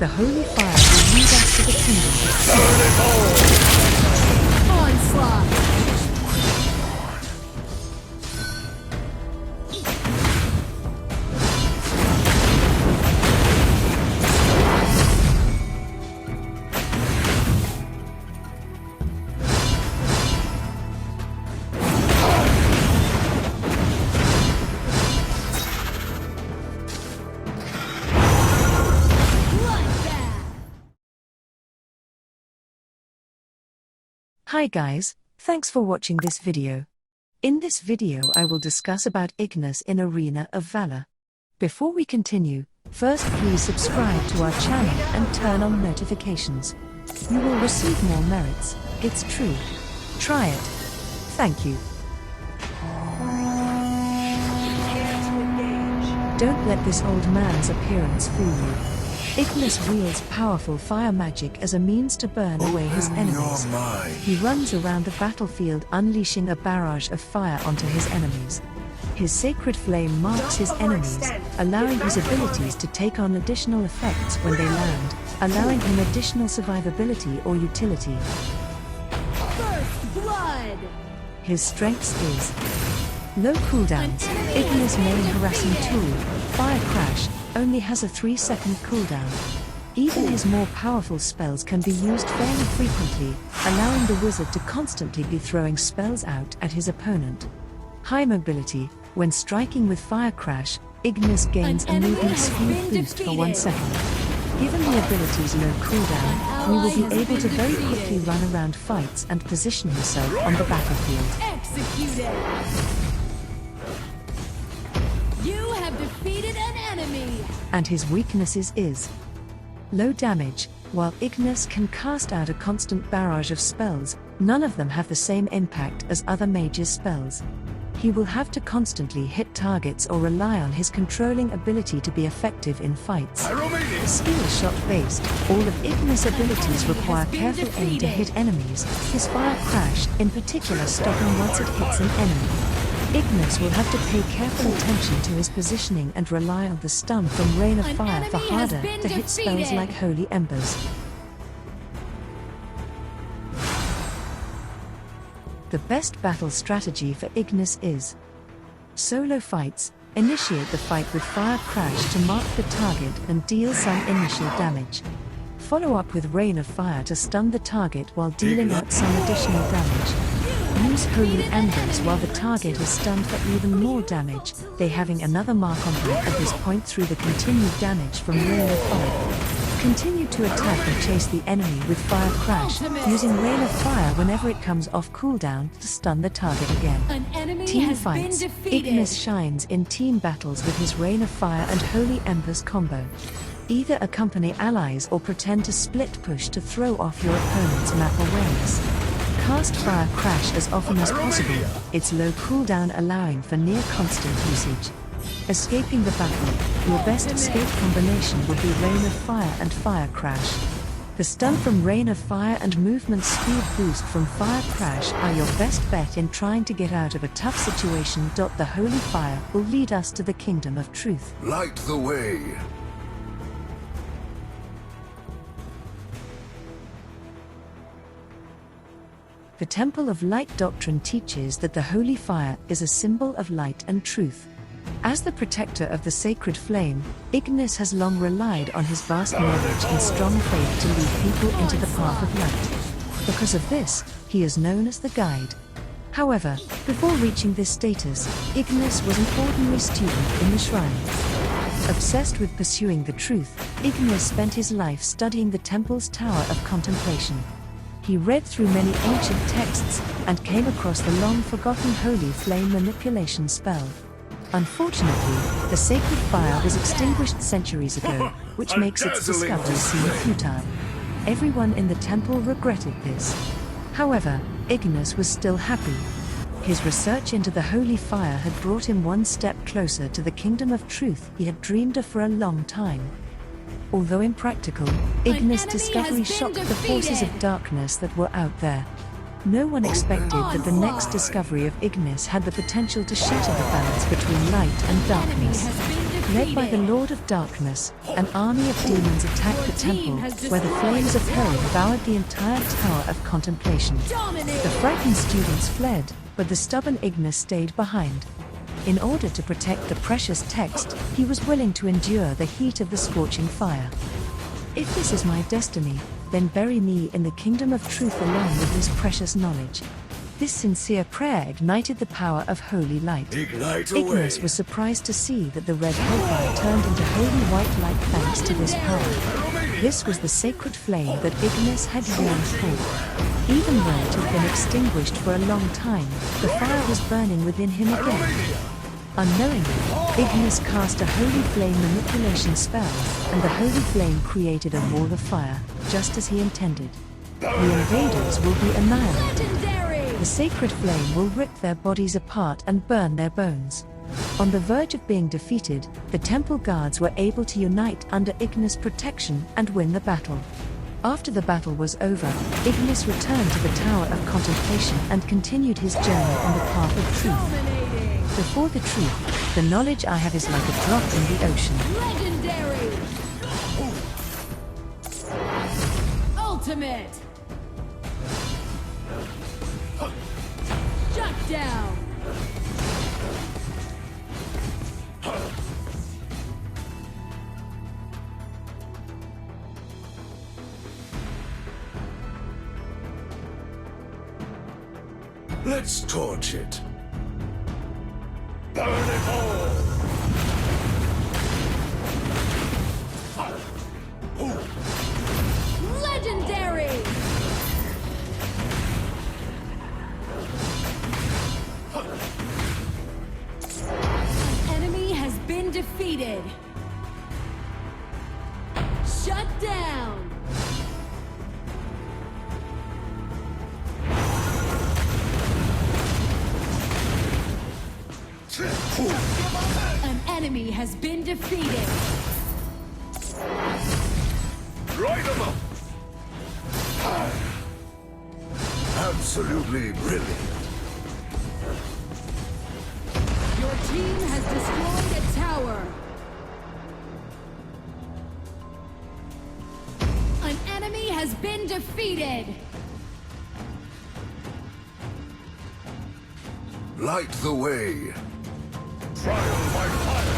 The holy fire will lead us to the kingdom. Onslaught! Hi guys, thanks for watching this video. In this video I will discuss about Ignis in Arena of Valor. Before we continue, first please subscribe to our channel and turn on notifications. You will receive more merits, it's true. Try it. Thank you. Don't let this old man's appearance fool you. Ignis wields powerful fire magic as a means to burn away his enemies. He runs around the battlefield unleashing a barrage of fire onto his enemies. His sacred flame marks his enemies, allowing his abilities to take on additional effects when they land, allowing him additional survivability or utility. First blood! His strengths is low cooldowns. Ignis' main harassing tool, Fire Crash, only has a 3-second cooldown. Even his more powerful spells can be used fairly frequently, allowing the wizard to constantly be throwing spells out at his opponent. High mobility. When striking with Fire Crash, Ignis gains a movement speed boost for 1 second. Given the ability's low cooldown, we will be able to very quickly run around fights and position himself on the battlefield. Executed! You have defeated an enemy! And his weaknesses is low damage. While Ignis can cast out a constant barrage of spells, none of them have the same impact as other mages' spells. He will have to constantly hit targets or rely on his controlling ability to be effective in fights. Skill shot based, all of Ignis' abilities require careful aim to hit enemies, his Fire Crash in particular stopping once it hits an enemy. Ignis will have to pay careful attention to his positioning and rely on the stun from Rain of Fire for harder to hit spells like Holy Embers. The best battle strategy for Ignis is solo fights. Initiate the fight with Fire Crash to mark the target and deal some initial damage. Follow up with Rain of Fire to stun the target while dealing out some additional damage. Use Holy Embers while the target is stunned for even more damage, they having another mark on them at this point through the continued damage from Rain of Fire. Continue to attack and chase the enemy with Fire Crash, using Rain of Fire whenever it comes off cooldown to stun the target again. Team fights. Ignis shines in team battles with his Rain of Fire and Holy Embers combo. Either accompany allies or pretend to split push to throw off your opponent's map awareness. Cast Fire Crash as often as possible, its low cooldown allowing for near constant usage. Escaping the battle, your best escape combination would be Rain of Fire and Fire Crash. The stun from Rain of Fire and movement speed boost from Fire Crash are your best bet in trying to get out of a tough situation. The Holy Fire will lead us to the Kingdom of Truth. Light the way! The Temple of Light doctrine teaches that the Holy Fire is a symbol of light and truth. As the protector of the sacred flame, Ignis has long relied on his vast knowledge and strong faith to lead people into the path of light. Because of this, he is known as the Guide. However, before reaching this status, Ignis was an ordinary student in the shrine. Obsessed with pursuing the truth, Ignis spent his life studying the temple's Tower of Contemplation. He read through many ancient texts and came across the long-forgotten Holy Flame manipulation spell. Unfortunately, the sacred fire was extinguished centuries ago, which makes its discovery seem futile. Everyone in the temple regretted this. However, Ignis was still happy. His research into the Holy Fire had brought him one step closer to the Kingdom of Truth he had dreamed of for a long time. Although impractical, Ignis' discovery shocked the forces of darkness that were out there. No one expected that the next discovery of Ignis had the potential to shatter the balance between light and darkness. Led by the Lord of Darkness, an army of demons attacked the temple, where the flames of hell devoured the entire Tower of Contemplation. The frightened students fled, but the stubborn Ignis stayed behind. In order to protect the precious text, he was willing to endure the heat of the scorching fire. If this is my destiny, then bury me in the kingdom of truth along with this precious knowledge. This sincere prayer ignited the power of holy light. Ignis was surprised to see that the red hellfire turned into holy white light thanks to this power. This was the sacred flame that Ignis had yearned for. Even though it had been extinguished for a long time, the fire was burning within him again. Unknowingly, Ignis cast a holy flame manipulation spell, and the holy flame created a wall of fire, just as he intended. The invaders will be annihilated. The sacred flame will rip their bodies apart and burn their bones. On the verge of being defeated, the temple guards were able to unite under Ignis' protection and win the battle. After the battle was over, Ignis returned to the Tower of Contemplation and continued his journey on the path of truth. Before the truth, the knowledge I have is like a drop in the ocean. Legendary! Ultimate! Shut down! Let's torch it. Burn it all! Legendary! An enemy has been defeated. Shut down! An enemy has been defeated. Light 'em up! Absolutely brilliant. Your team has destroyed a tower. An enemy has been defeated. Light the way. Trial by fire.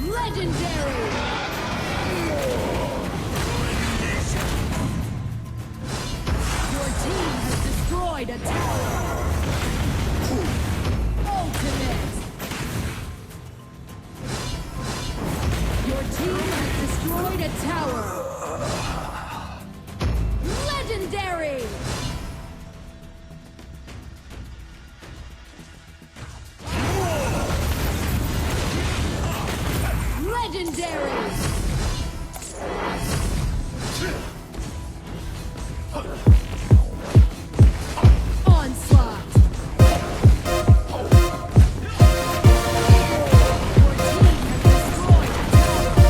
Legendary! Your team has destroyed a tower. Ultimate! Your team has destroyed a tower. Legendary! Legendary! Onslaught! Your team has destroyed a tower.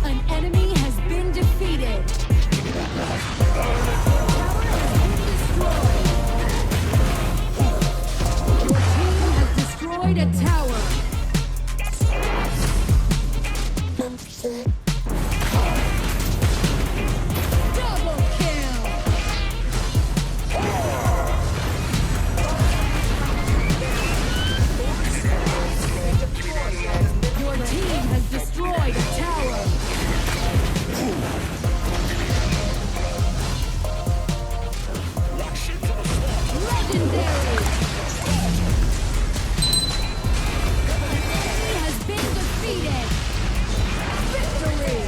An enemy has been defeated. Your team has destroyed a tower. Double kill. Your team has destroyed a tower. Legendary. Enemy has been defeated. Victory.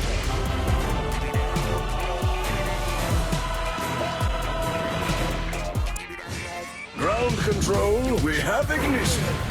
Ground control, we have ignition.